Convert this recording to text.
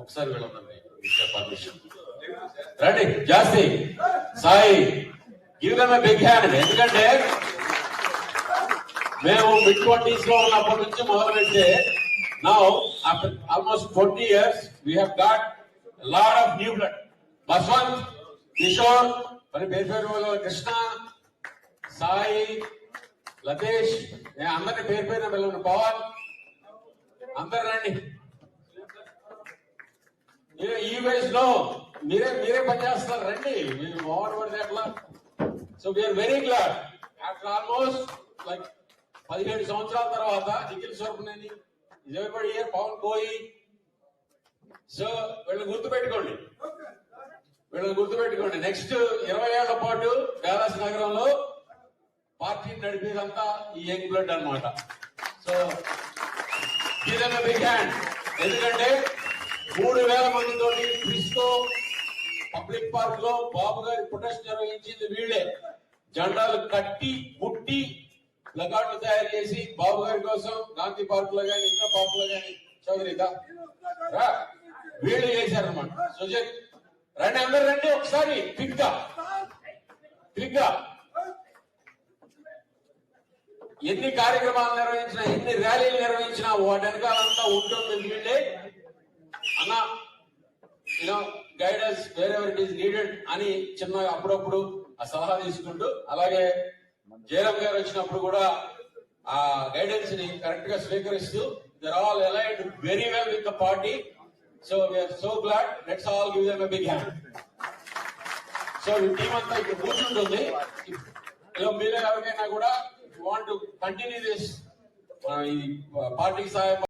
ఒకసారి వెళ్ళండి పర్మిషన్ రండి Jasti Sai give them a big hand. ఎందుకంటే మేము మిడ్ 20s లో ఉన్నప్పటి నుంచి మొదలు పెడితే now after almost 20 years we have got a lot of new blood. Baswanth, Kishore, మరి పేరు కృష్ణ, సాయి, లతేష్, నేను అందరినీ పేరు పేరున పిల్లలు, పవన్, అందరు రండి. ఈ వయసులో మీరే పనిచేస్తారు, రండి. ఓవర్ పడితే ఎట్లా? So we are very glad after almost like 17 సంవత్సరాల తర్వాత నిఖిల్ స్వరూపనేని ఎవరిబడి ఇయర్ పవన్ కోయి. సో వీళ్ళని గుర్తుపెట్టుకోండి. నెక్స్ట్ 20 ఏళ్ల పాటు డాలస్ నగరంలో పార్టీని నడిపేదంతా ఈ యంగ్ బ్లడ్ అన్నమాట. So give big hand. ఎందుకంటే 3000 మందితో క్రిస్తో పబ్లిక్ పార్క్ లో బాబు గారి ప్రొటెస్ట్ నిర్వహించింది వీళ్ళే. జెండాలు కట్టి పుట్టి ప్లకార్డులు తయారు చేసి బాబు గారి కోసం గాంధీ పార్క్ లో కానీ ఇంకా పార్క్ లో కానీ చౌదరి వీళ్ళు చేశారనమాట. సుజయ్ రండి, అందరు రండి ఒకసారి క్విక్ గా. ఎన్ని కార్యక్రమాలు నిర్వహించినా, ఎన్ని ర్యాలీలు నిర్వహించినా వాటి వెనకాలంతా ఉంటుంది వీళ్ళే. అన్న guidance wear ever it is needed అని చిన్న అప్పుడప్పుడు ఆ సలహా తీసుకుంటూ, అలాగే జయరామ్ గారు వచ్చినప్పుడు కూడా ఆ గైడెన్స్ ని కరెక్ట్ గా స్వీకరిస్తూ they are all aligned very well with the party. So we are so glad. Let's all give them a big hand. So ఈ టీం అంతా ఇక్కడ కూర్చుంటుంది. మీరు ఎవరికైనా కూడా వాంట్ టు కంటిన్యూ దిస్ ఈ పార్టీ సహాయ